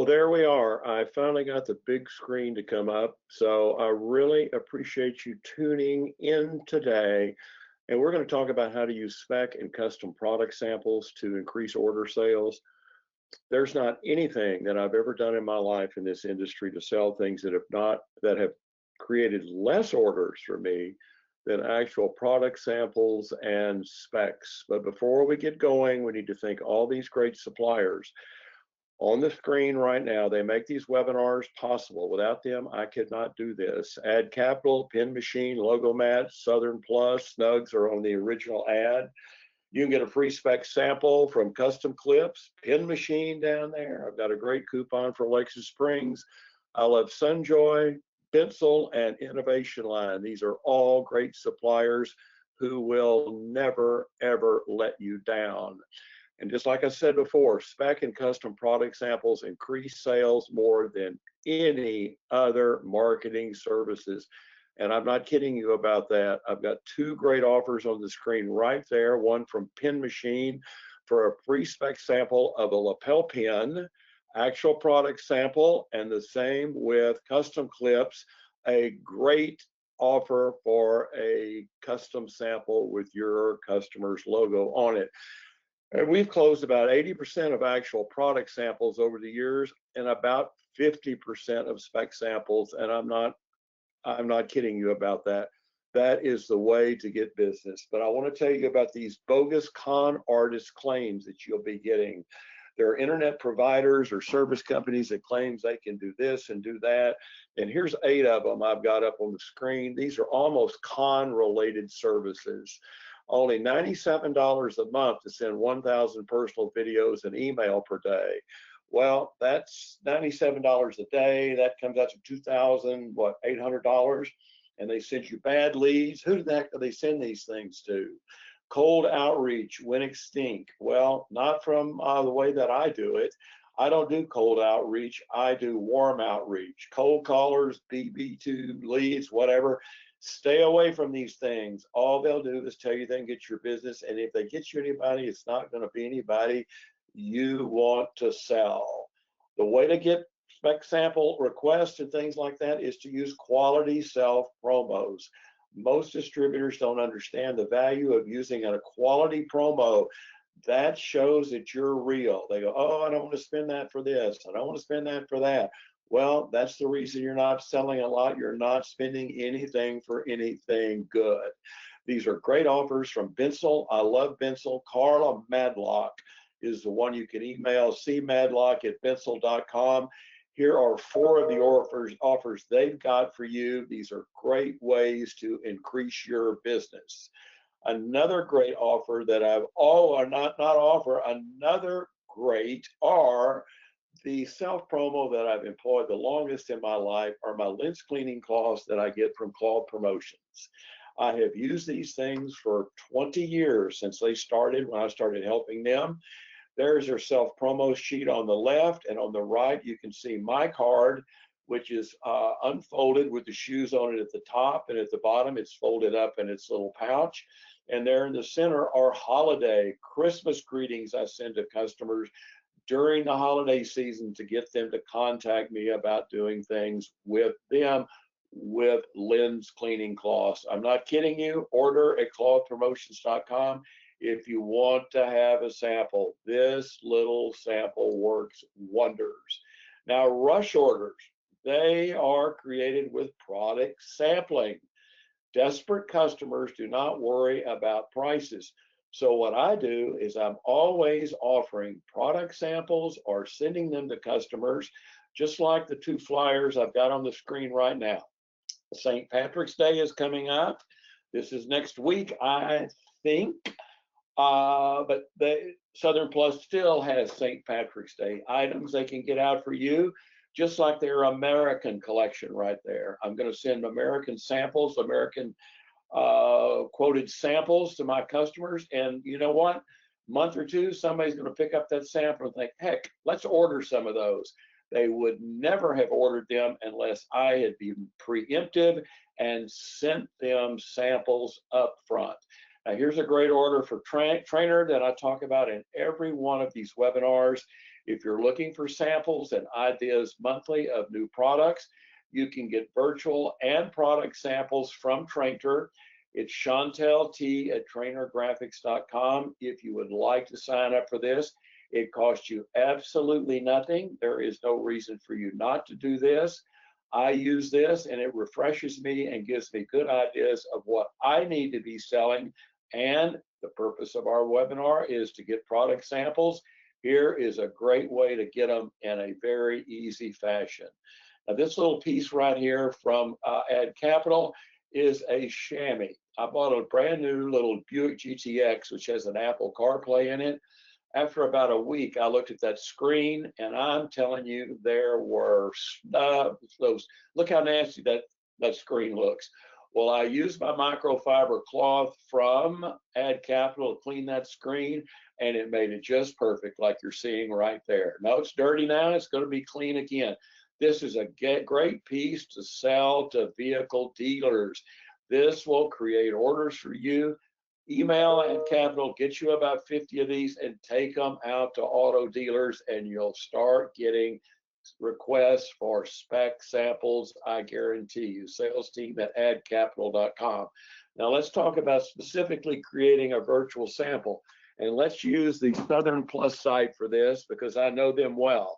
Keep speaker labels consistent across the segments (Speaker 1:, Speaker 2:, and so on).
Speaker 1: there we are. I finally got the big screen to come up. So I really appreciate you tuning in today. And we're going to talk about how to use spec and custom product samples to increase order sales. There's not anything that I've ever done in my life in this industry to sell things that have created less orders for me than actual product samples and specs. But before we get going, we need to thank all these great suppliers. On the screen right now, they make these webinars possible. Without them, I could not do this. Ad Capital, Pen Machine, Logomat, Southern Plus, Snugs are on the original ad. You can get a free spec sample from Custom Clips, Pen Machine down there. I've got a great coupon for Lexus Springs. I love Sunjoy, Pencil, and Innovation Line. These are all great suppliers who will never, ever let you down. And just like I said before, spec and custom product samples increase sales more than any other marketing services. And I'm not kidding you about that. I've got two great offers on the screen right there. One from Pen Machine for a free spec sample of a lapel pen, actual product sample, and the same with Custom Clips, a great offer for a custom sample with your customer's logo on it. And we've closed about 80% of actual product samples over the years and about 50% of spec samples. And I'm not kidding you about that. That is the way to get business. But I want to tell you about these bogus con artist claims that you'll be getting. There are internet providers or service companies that claims they can do this and do that. And here's 8 of them I've got up on the screen. These are almost con related services. Only $97 a month to send 1,000 personal videos and email per day. Well, that's $97 a day. That comes out to $2,800. And they send you bad leads. Who the heck do they send these things to? Cold outreach went extinct. Well, not from the way that I do it. I don't do cold outreach. I do warm outreach. Cold callers, BB2 leads, whatever. Stay away from these things. All they'll do is tell you they can get your business. And if they get you anybody, it's not going to be anybody you want to sell. The way to get spec sample requests and things like that is to use quality self promos. Most distributors don't understand the value of using a quality promo. That shows that you're real. They go, oh, I don't want to spend that for this. I don't want to spend that for that. Well, that's the reason you're not selling a lot. You're not spending anything for anything good. These are great offers from Pencil. I love Pencil. Carla Madlock is the one you can email, cmadlock@pencil.com. Here are 4 of the offers they've got for you. These are great ways to increase your business. Another great offer that another great are the self promo that I've employed the longest in my life are my lens cleaning cloths that I get from Cloth Promotions. I have used these things for 20 years since they started, when I started helping them. There's their self promo sheet on the left, and on the right you can see my card, which is unfolded with the shoes on it at the top, and at the bottom it's folded up in its little pouch. And there in the center are holiday Christmas greetings I send to customers during the holiday season to get them to contact me about doing things with them with lens cleaning cloths. I'm not kidding you. Order at clothpromotions.com if you want to have a sample. This little sample works wonders. Now, rush orders, they are created with product sampling. Desperate customers do not worry about prices. So what I do is I'm always offering product samples or sending them to customers, just like the 2 flyers I've got on the screen right now. St. Patrick's Day is coming up. This is next week, I think. But Southern Plus still has St. Patrick's Day items they can get out for you, just like their American collection right there. I'm going to send American samples, American quoted samples to my customers, and you know what, month or two somebody's going to pick up that sample and think, heck, let's order some of those. They would never have ordered them unless I had been preemptive and sent them samples up front. Now here's a great order for trainer that I talk about in every one of these webinars. If you're looking for samples and ideas monthly of new products, you can get virtual and product samples from Trainter. It's Chantel T at trainergraphics.com. If you would like to sign up for this, it costs you absolutely nothing. There is no reason for you not to do this. I use this and it refreshes me and gives me good ideas of what I need to be selling. And the purpose of our webinar is to get product samples. Here is a great way to get them in a very easy fashion. Now, this little piece right here from Ad Capital is a chamois. I bought a brand new little Buick GTX, which has an Apple CarPlay in it. After about a week, I looked at that screen, and I'm telling you, there were those. Look how nasty that screen looks. Well, I used my microfiber cloth from Ad Capital to clean that screen, and it made it just perfect, like you're seeing right there. No, it's dirty now. It's going to be clean again. This is a great piece to sell to vehicle dealers. This will create orders for you. Email Ad Capital, get you about 50 of these and take them out to auto dealers, and you'll start getting requests for spec samples. I guarantee you. Sales team at adcapital.com. Now let's talk about specifically creating a virtual sample, and let's use the Southern Plus site for this because I know them well.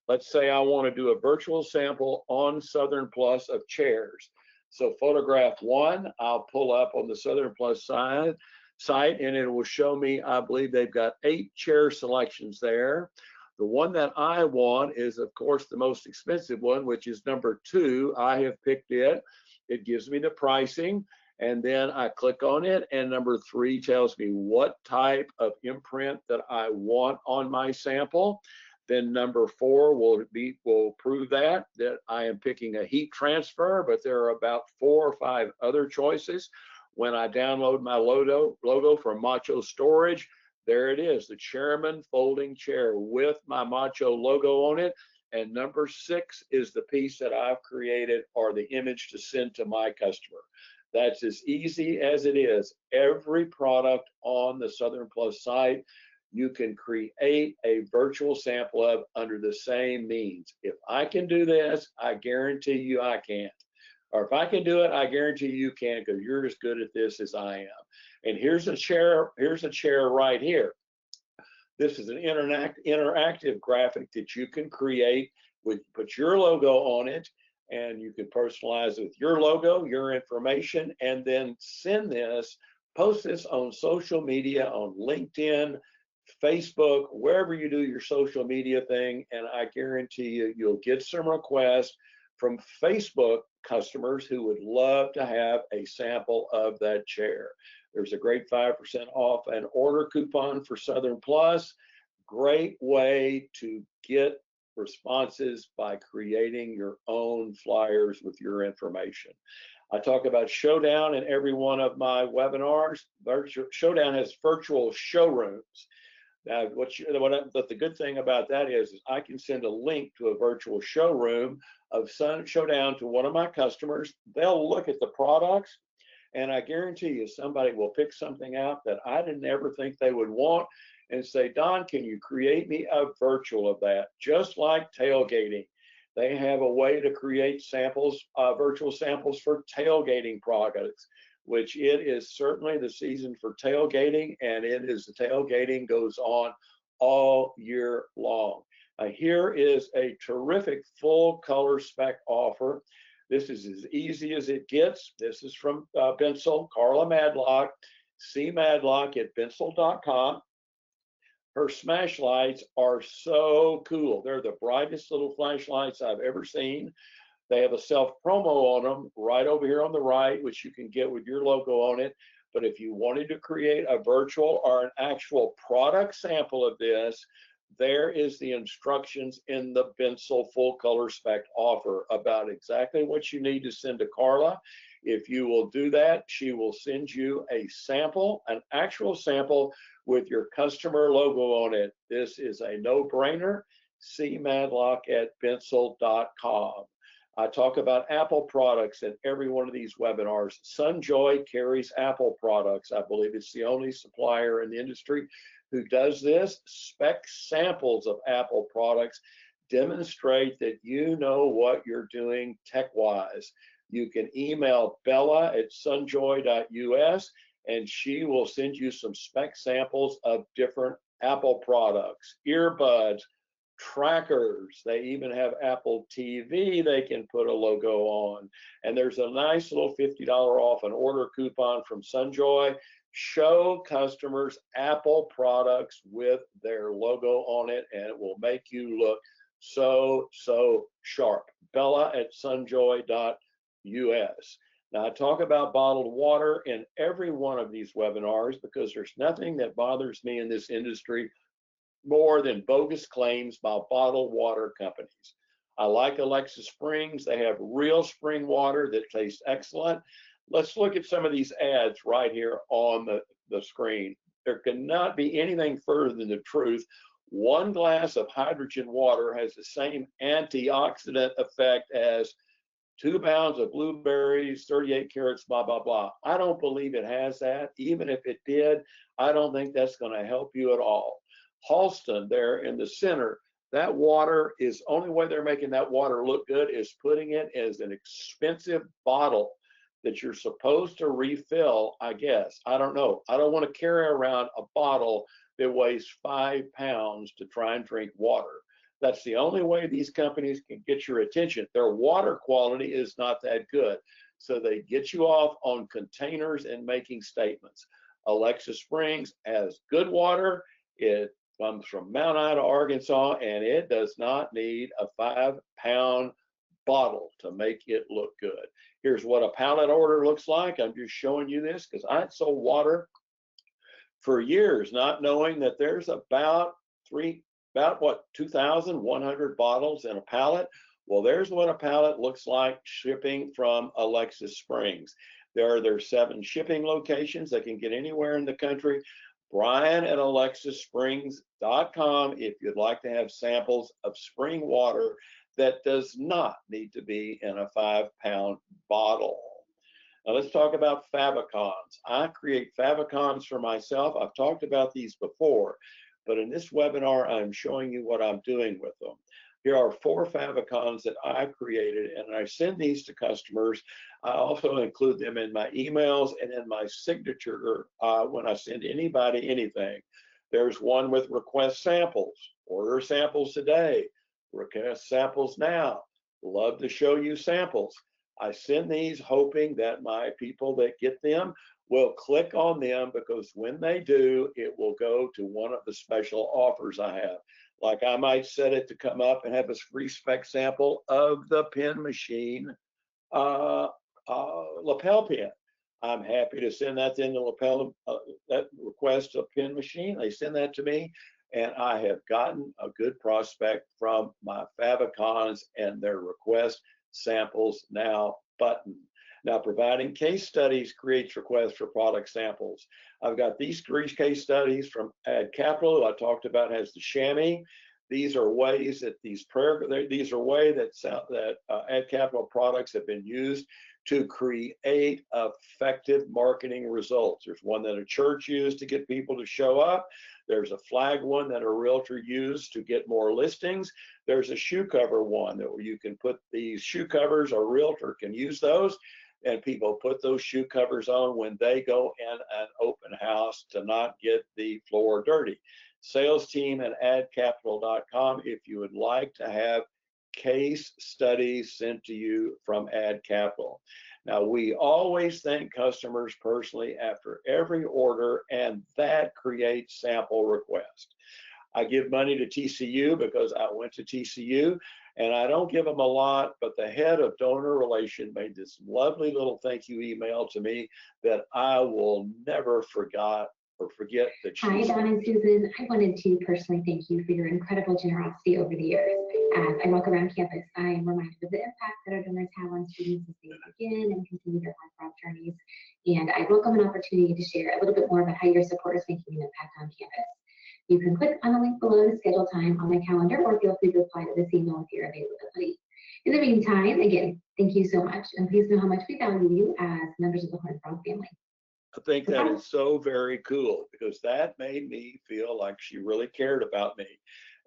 Speaker 1: Let's say I want to do a virtual sample on Southern Plus of chairs. So photograph one, I'll pull up on the Southern Plus site, and it will show me, I believe they've got 8 chair selections there. The one that I want is, of course, the most expensive one, which is number 2. I have picked it. It gives me the pricing, and then I click on it, and number 3 tells me what type of imprint that I want on my sample. Then number 4 will prove that I am picking a heat transfer, but there are about 4 or 5 other choices. When I download my logo from Macho Storage, there it is, the Chairman folding chair with my Macho logo on it. And number 6 is the piece that I've created or the image to send to my customer. That's as easy as it is. Every product on the Southern Plus site, you can create a virtual sample of under the same means. If I can do this, I guarantee you I can't. Or if I can do it, I guarantee you can, because you're as good at this as I am. And here's a chair right here. This is an interactive graphic that you can create put your logo on it, and you can personalize it with your logo, your information, and then post this on social media, on LinkedIn, Facebook, wherever you do your social media thing, and I guarantee you, you'll get some requests from Facebook customers who would love to have a sample of that chair. There's a great 5% off an order coupon for Southern Plus. Great way to get responses by creating your own flyers with your information. I talk about Showdown in every one of my webinars. Showdown has virtual showrooms. Now, but the good thing about that is I can send a link to a virtual showroom of Showdown to one of my customers. They'll look at the products, and I guarantee you somebody will pick something out that I didn't ever think they would want and say, Don, can you create me a virtual of that? Just like tailgating. They have a way to create samples, virtual samples for tailgating products, which it is certainly the season for tailgating, and the tailgating goes on all year long. Here is a terrific full color spec offer. This is as easy as it gets. This is from Bensel, Carla Madlock, cmadlock at bensel.com. Her smash lights are so cool. They're the brightest little flashlights I've ever seen. They have a self promo on them right over here on the right, which you can get with your logo on it. But if you wanted to create a virtual or an actual product sample of this, there is the instructions in the Bensel full color spec offer about exactly what you need to send to Carla. If you will do that, she will send you a sample, an actual sample with your customer logo on it. This is a no-brainer. cmadlock at bensel.com. I talk about Apple products in every one of these webinars. Sunjoy carries Apple products. I believe it's the only supplier in the industry who does this. Spec samples of Apple products demonstrate that you know what you're doing tech-wise. You can email Bella at sunjoy.us and she will send you some spec samples of different Apple products, earbuds, trackers. They even have Apple TV they can put a logo on. And there's a nice little $50 off an order coupon from Sunjoy. Show customers Apple products with their logo on it, and it will make you look so sharp. Bella at sunjoy.us. Now, I talk about bottled water in every one of these webinars because there's nothing that bothers me in this industry more than bogus claims by bottled water companies. I like Alexa Springs. They have real spring water that tastes excellent. Let's look at some of these ads right here on the screen. There cannot be anything further than the truth. 1 glass of hydrogen water has the same antioxidant effect as 2 pounds of blueberries, 38 carats, blah, blah, blah. I don't believe it has that. Even if it did, I don't think that's going to help you at all. Halston there in the center, that water is, only way they're making that water look good is putting it as an expensive bottle that you're supposed to refill, I guess. I don't know. I don't want to carry around a bottle that weighs 5 pounds to try and drink water. That's the only way these companies can get your attention. Their water quality is not that good. So they get you off on containers and making statements. Alexa Springs has good water. It comes from Mount Ida, Arkansas, and it does not need a 5-pound bottle to make it look good. Here's what a pallet order looks like. I'm just showing you this because I sold water for years, not knowing that there's about 2,100 bottles in a pallet. Well, there's what a pallet looks like shipping from Alexa Springs. There are their 7 shipping locations. They can get anywhere in the country. Brian at alexasprings.com if you'd like to have samples of spring water that does not need to be in a 5-pound bottle. Now let's talk about favicons. I create favicons for myself. I've talked about these before, but in this webinar, I'm showing you what I'm doing with them. Here are 4 favicons that I created, and I send these to customers. I also include them in my emails and in my signature when I send anybody anything. There's one with request samples. Order samples today. Request samples now. Love to show you samples. I send these hoping that my people that get them will click on them, because when they do, it will go to one of the special offers I have. Like I might set it to come up and have a free spec sample of the pen machine lapel pen. I'm happy to send that in the lapel, that request a pen machine. They send that to me, and I have gotten a good prospect from my favicons and their request samples now button. Now, providing case studies creates requests for product samples. I've got these 3 case studies from Ad Capital, who I talked about has the chamois. These are ways that Ad Capital products have been used to create effective marketing results. There's one that a church used to get people to show up. There's a flag one that a realtor used to get more listings. There's a shoe cover one that you can put these shoe covers, a realtor can use those, and people put those shoe covers on when they go in an open house to not get the floor dirty. Sales team at adcapital.com if you would like to have case studies sent to you from Ad Capital. Now, we always thank customers personally after every order, and that creates sample requests. I give money to TCU because I went to TCU, and I don't give them a lot, but the head of donor relation made this lovely little thank you email to me that I will never forget that she
Speaker 2: Hi, Don and Susan. I wanted to personally thank you for your incredible generosity over the years. As I walk around campus, I am reminded of the impact that our donors have on students as they begin and continue their lifelong journeys. And I welcome an opportunity to share a little bit more about how your support is making an impact on campus. You can click on the link below to schedule time on my calendar, or feel free to apply to this email with your availability. In the meantime, again, thank you so much, and please know how much we value you as members of the Horn Frog family.
Speaker 1: I think that is so very cool because that made me feel like she really cared about me,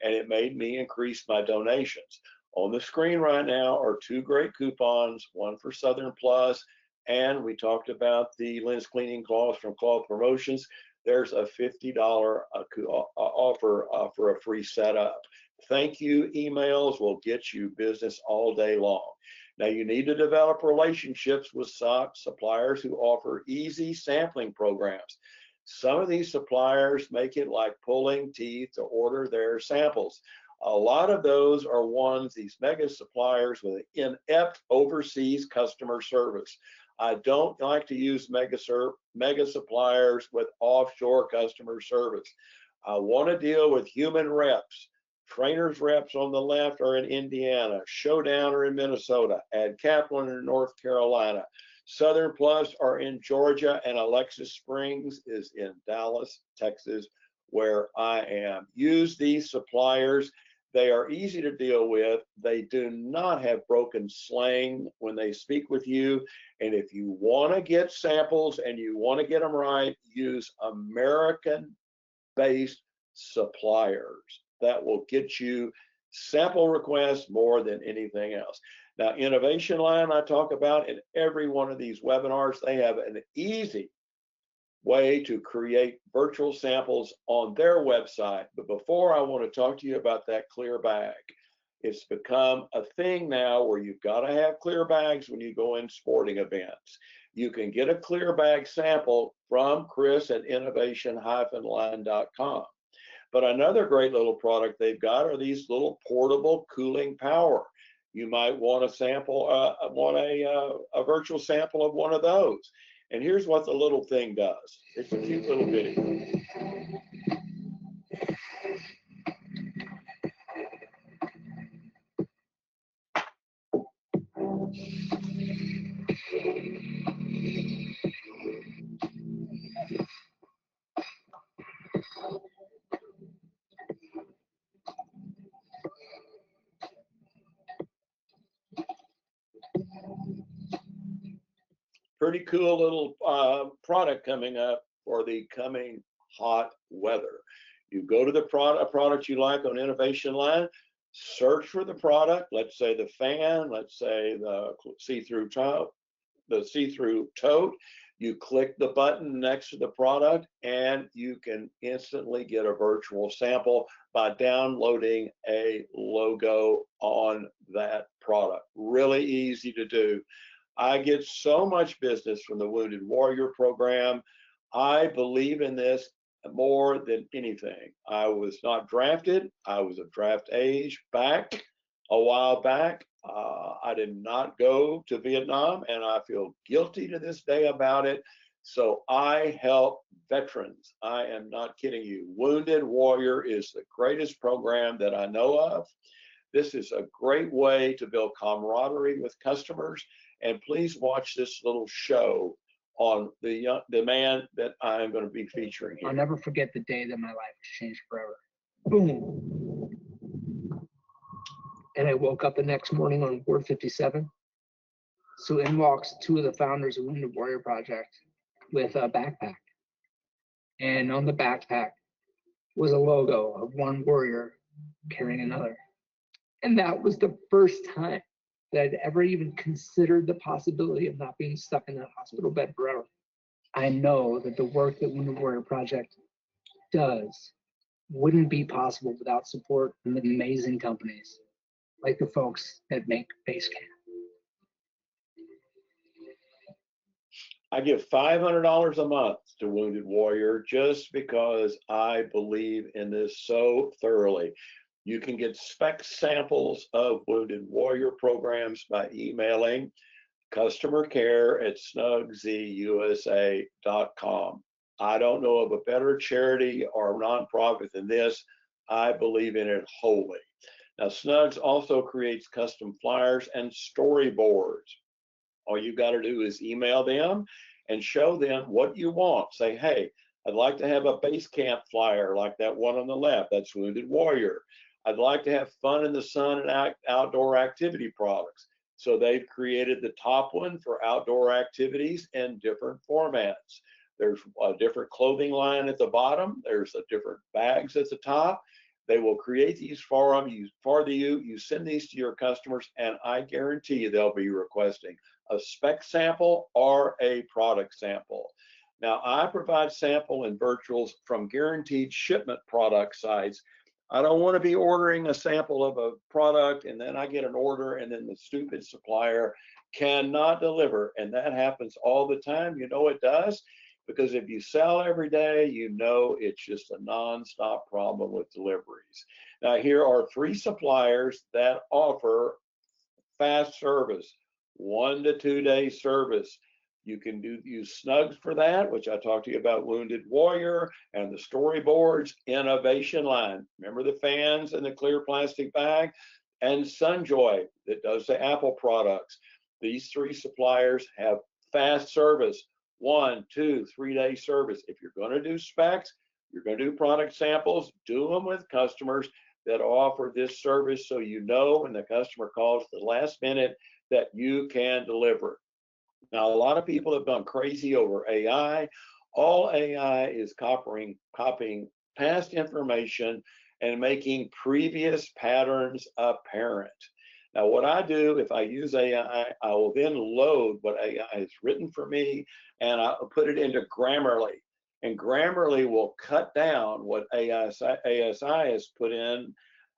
Speaker 1: and it made me increase my donations. On the screen right now are two great coupons, one for Southern Plus, and we talked about the lens cleaning cloths from Cloth Promotions. There's a $50 offer for a free setup. Thank you emails will get you business all day long. Now you need to develop relationships with suppliers who offer easy sampling programs. Some of these suppliers make it like pulling teeth to order their samples. A lot of those are ones, these mega suppliers with inept overseas customer service. I don't like to use mega suppliers with offshore customer service. I want to deal with human reps. Trainers reps on the left are in Indiana, Showdown are in Minnesota, Ad Kaplan in North Carolina, Southern Plus are in Georgia, and Alexis Springs is in Dallas, Texas, where I am. Use these suppliers. They are easy to deal with. They do not have broken slang when they speak with you. And if you want to get samples and you want to get them right, use American-based suppliers. That will get you sample requests more than anything else. Now, Innovation Line I talk about in every one of these webinars, they have an easy way to create virtual samples on their website. But before, I want to talk to you about that clear bag. It's become a thing now where you've got to have clear bags when you go in sporting events. You can get a clear bag sample from Chris at innovation-line.com. But another great little product they've got are these little portable cooling power. You might want a sample, a virtual sample of one of those. And here's what the little thing does. It's a cute little video. Pretty cool little product coming up for the coming hot weather. You go to the product you like on Innovation Line, search for the product, let's say the fan, let's say the see-through tote, you click the button next to the product and you can instantly get a virtual sample by downloading a logo on that product. Really easy to do. I get so much business from the Wounded Warrior program. I believe in this more than anything. I was not drafted. I was of draft age back a while back. I did not go to Vietnam, and I feel guilty to this day about it. So I help veterans. I am not kidding you. Wounded Warrior is the greatest program that I know of. This is a great way to build camaraderie with customers. And please watch this little show on the man that I'm going to be featuring here.
Speaker 3: I'll never forget the day that my life was changed forever. Boom. And I woke up the next morning on Ward 57. So in walks two of the founders of Wounded Warrior Project with a backpack. And on the backpack was a logo of one warrior carrying another. And that was the first time that I'd ever even considered the possibility of not being stuck in that hospital bed forever. I know that the work that Wounded Warrior Project does wouldn't be possible without support from amazing companies like the folks that make SPECSmp4.
Speaker 1: I give $500 a month to Wounded Warrior just because I believe in this so thoroughly. You can get spec samples of Wounded Warrior programs by emailing customercare@snugzusa.com. I don't know of a better charity or nonprofit than this. I believe in it wholly. Now, Snugs also creates custom flyers and storyboards. All you got to do is email them and show them what you want. Say, hey, I'd like to have a base camp flyer like that one on the left. That's Wounded Warrior. I'd like to have fun in the sun and outdoor activity products. So they've created the top one for outdoor activities in different formats. There's a different clothing line at the bottom. There's a different bags at the top. They will create these for you. You send these to your customers, and I guarantee you they'll be requesting a spec sample or a product sample. Now, I provide sample and virtuals from guaranteed shipment product sites. I don't want to be ordering a sample of a product and then I get an order and then the stupid supplier cannot deliver. And that happens all the time. You know it does, because if you sell every day, you know it's just a nonstop problem with deliveries. Now, here are 3 suppliers that offer fast service, 1 to 2 day service. You can use Snugs for that, which I talked to you about, Wounded Warrior, and the Storyboards Innovation line. Remember the fans and the clear plastic bag? And Sunjoy that does the Apple products. These 3 suppliers have fast service, 1, 2, 3 day service. If you're going to do specs, you're going to do product samples, do them with customers that offer this service, so you know when the customer calls at the last minute that you can deliver. Now, a lot of people have gone crazy over AI. All AI is copying past information and making previous patterns apparent. Now, what I do, if I use AI, I will then load what AI has written for me, and I'll put it into Grammarly. And Grammarly will cut down what ASI has put in,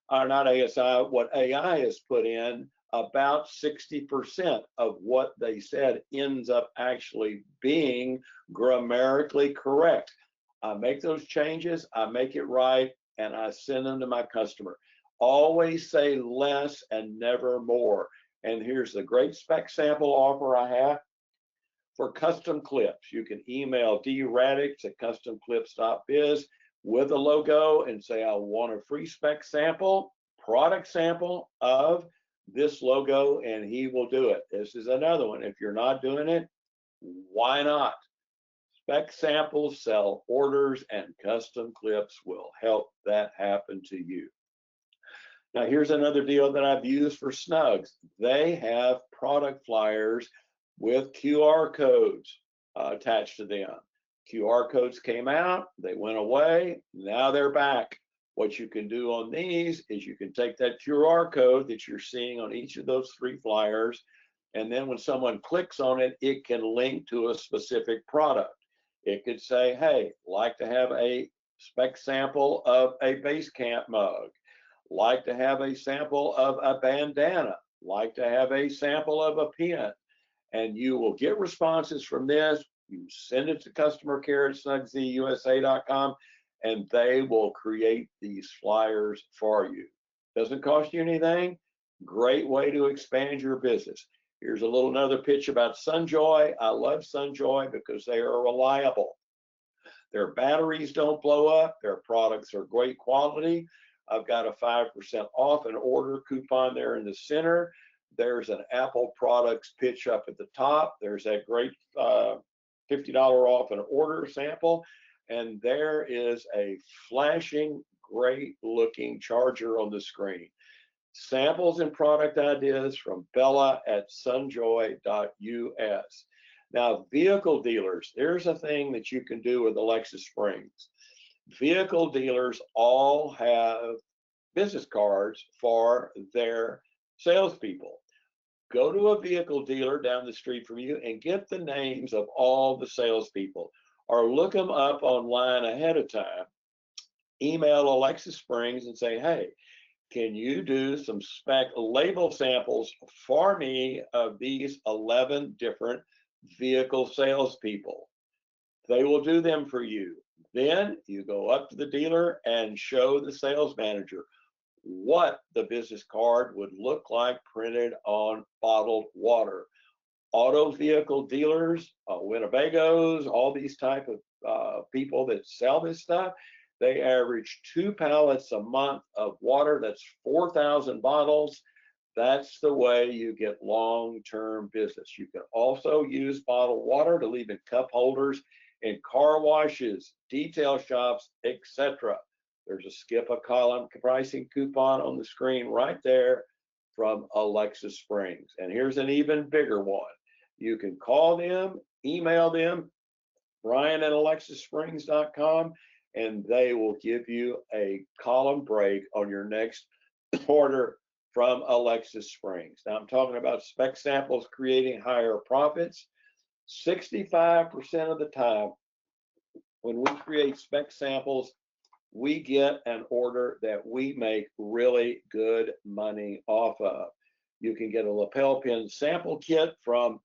Speaker 1: or not ASI, what AI has put in. About 60% of what they said ends up actually being grammatically correct. I make those changes, I make it right, and I send them to my customer. Always say less and never more. And here's the great spec sample offer I have for custom clips. You can email dradix@customclips.biz with a logo and say, I want a free spec sample, product sample of this logo, and he will do it. This is another one. If you're not doing it, why not? Spec samples sell orders, and custom clips will help that happen to you. Now, here's another deal that I've used for Snugs. They have product flyers with QR codes attached to them. QR codes came out, they went away, now they're back. What you can do on these is you can take that QR code that you're seeing on each of those 3 flyers, and then when someone clicks on it, it can link to a specific product. It could say, hey, like to have a spec sample of a Basecamp mug, like to have a sample of a bandana, like to have a sample of a pen, and you will get responses from this. You send it to customer care at snugsyusa.com, and they will create these flyers for you. Doesn't cost you anything. Great way to expand your business. Here's another pitch about Sunjoy. I love Sunjoy because they are reliable. Their batteries don't blow up. Their products are great quality. I've got a 5% off an order coupon there in the center. There's an Apple products pitch up at the top. There's that great $50 off an order sample. And there is a flashing, great looking charger on the screen. Samples and product ideas from Bella at sunjoy.us. Now, vehicle dealers, there's a thing that you can do with Alexa Springs. Vehicle dealers all have business cards for their salespeople. Go to a vehicle dealer down the street from you and get the names of all the salespeople, or look them up online ahead of time. Email Alexa Springs and say, hey, can you do some spec label samples for me of these 11 different vehicle salespeople? They will do them for you. Then you go up to the dealer and show the sales manager what the business card would look like printed on bottled water. Auto vehicle dealers, Winnebagos, all these type of people that sell this stuff, they average 2 pallets a month of water. That's 4,000 bottles. That's the way you get long-term business. You can also use bottled water to leave in cup holders in car washes, detail shops, etc. There's a skip a column pricing coupon on the screen right there from Alexa Springs. And here's an even bigger one. You can call them, email them, Brian at AlexisSprings.com, and they will give you a column break on your next order from Alexis Springs. Now I'm talking about spec samples creating higher profits. 65% of the time when we create spec samples, we get an order that we make really good money off of. You can get a lapel pin sample kit from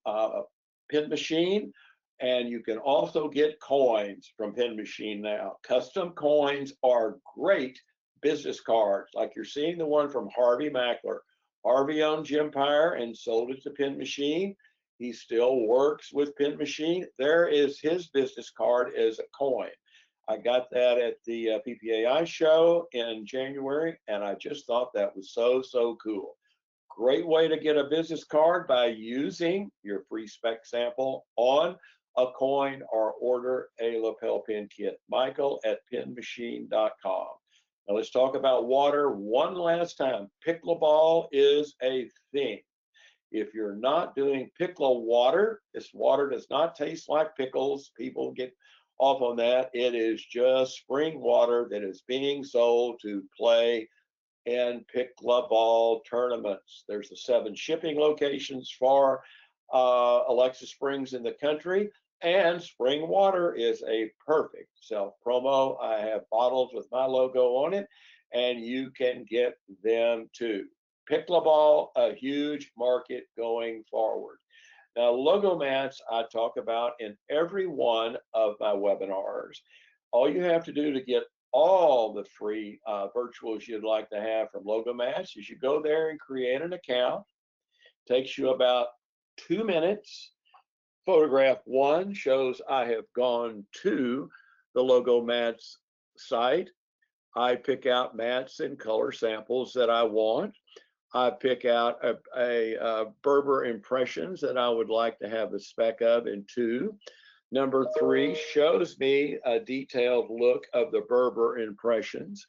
Speaker 1: Pin Machine, and you can also get coins from Pin Machine now. Custom coins are great business cards, like you're seeing the one from Harvey Mackler. Harvey owned Gympire and sold it to Pin Machine. He still works with Pin Machine. There is his business card as a coin. I got that at the PPAI show in January, and I just thought that was so cool. Great way to get a business card by using your free spec sample on a coin or order a lapel pin kit. Michael at pinmachine.com. Now let's talk about water one last time. Pickleball is a thing. If you're not doing pickle water, this water does not taste like pickles. People get off on that. It is just spring water that is being sold to play in pickleball tournaments. There's the 7 shipping locations for Alexis Springs in the country, and spring water is a perfect self promo. I have bottles with my logo on it, and you can get them too. Pickleball, a huge market going forward. Now, logo mats I talk about in every one of my webinars. All you have to do to get all the free virtuals you'd like to have from Logo Mats is you go there and create an account. Takes you about 2 minutes. Photograph 1 shows I have gone to the Logo Mats site. I pick out mats and color samples that I want. I pick out a Berber Impressions that I would like to have a spec of in 2. Number 3 shows me a detailed look of the Berber Impressions.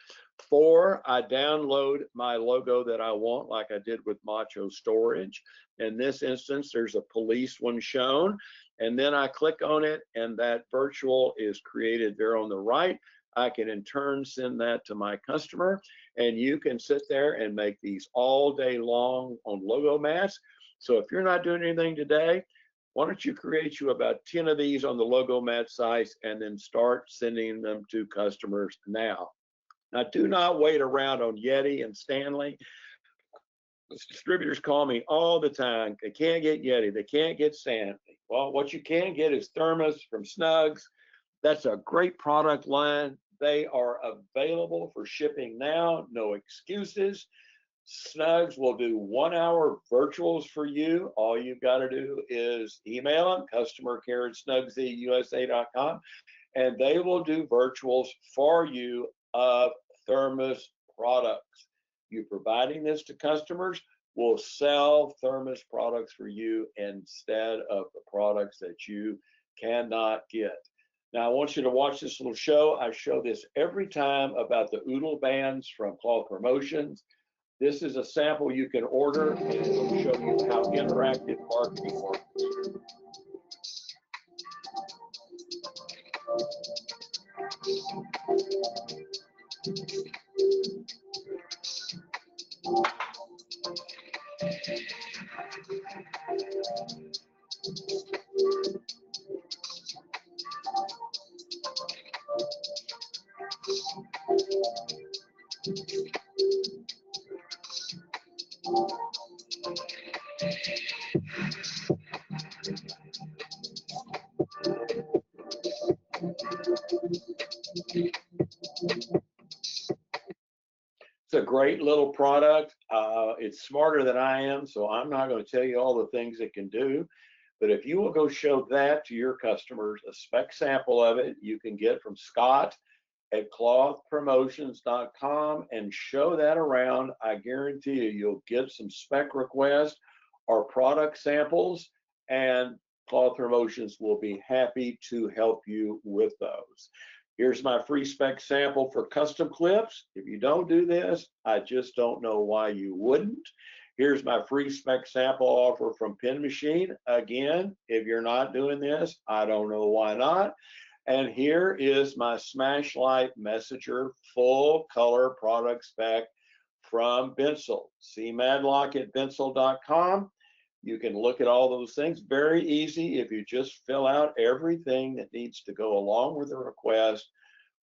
Speaker 1: 4, I download my logo that I want, like I did with Macho Storage. In this instance, there's a police one shown, and then I click on it, and that virtual is created there on the right. I can in turn send that to my customer, and you can sit there and make these all day long on logo mats. So if you're not doing anything today, why don't you create you about 10 of these on the logo mat sites and then start sending them to customers now. Now, do not wait around on Yeti and Stanley. Distributors call me all the time. They can't get Yeti, they can't get Stanley. Well, what you can get is Thermos from Snugs. That's a great product line. They are available for shipping now, no excuses. Snugs will do 1-hour virtuals for you. All you've got to do is email them, customer@snugsyusa.com, and they will do virtuals for you of Thermos products. You providing this to customers will sell Thermos products for you instead of the products that you cannot get. Now, I want you to watch this little show. I show this every time about the Oodle bands from Cloth Promotions. This is a sample you can order, and it will show you how interactive marketing works. It's a great little product. It's smarter than I am, so I'm not going to tell you all the things it can do. But if you will go show that to your customers, a spec sample of it you can get from Scott at clothpromotions.com and show that around, I guarantee you'll get some spec requests or product samples, and Cloth Promotions will be happy to help you with those. Here's my free spec sample for custom clips. If you don't do this, I just don't know why you wouldn't. Here's my free spec sample offer from Pen Machine. Again, if you're not doing this, I don't know why not. And here is my Smash Light Messenger full color product spec from Bensel. CMADLOCK at Bensel.com. You can look at all those things. Very easy if you just fill out everything that needs to go along with the request.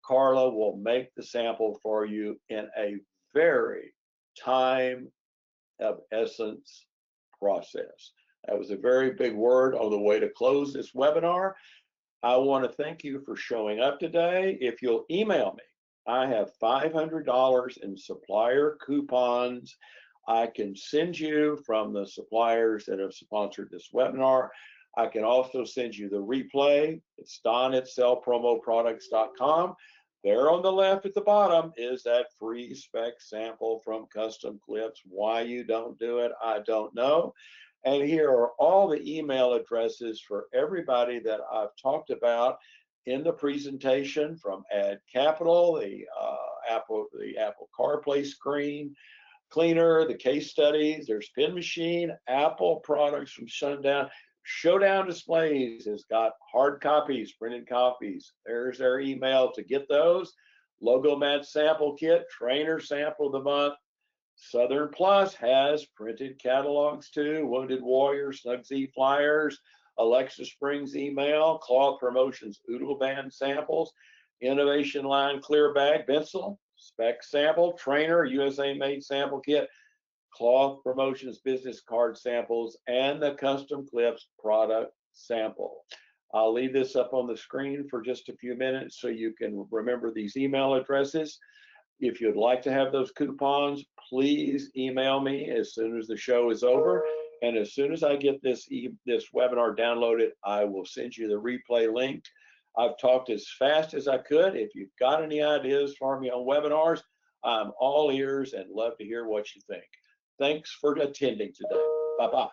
Speaker 1: Carla will make the sample for you in a very time of essence process. That was a very big word on the way to close this webinar. I want to thank you for showing up today. If you'll email me, I have $500 in supplier coupons I can send you from the suppliers that have sponsored this webinar. I can also send you the replay. It's Don at sellpromoproducts.com. There on the left at the bottom is that free spec sample from Custom Clips. Why you don't do it, I don't know. And here are all the email addresses for everybody that I've talked about in the presentation, from Ad Capital, the Apple CarPlay screen cleaner, the case studies. There's Pen Machine, Apple products from Sundown. Showdown Displays has got hard copies, printed copies. There's their email to get those. Logo Mat Sample Kit, Trainer Sample of the Month. Southern Plus has printed catalogs too. Wounded Warrior, Snug Z flyers, Alexa Springs email, Cloth Promotions Oodle Band samples, Innovation Line Clear Bag, Bensel, Spec Sample, Trainer, USA Made Sample Kit, Cloth Promotions Business Card samples, and the Custom Clips product sample. I'll leave this up on the screen for just a few minutes so you can remember these email addresses. If you'd like to have those coupons, please email me as soon as the show is over. And as soon as I get this webinar downloaded, I will send you the replay link. I've talked as fast as I could. If you've got any ideas for me on webinars, I'm all ears and love to hear what you think. Thanks for attending today. Bye-bye.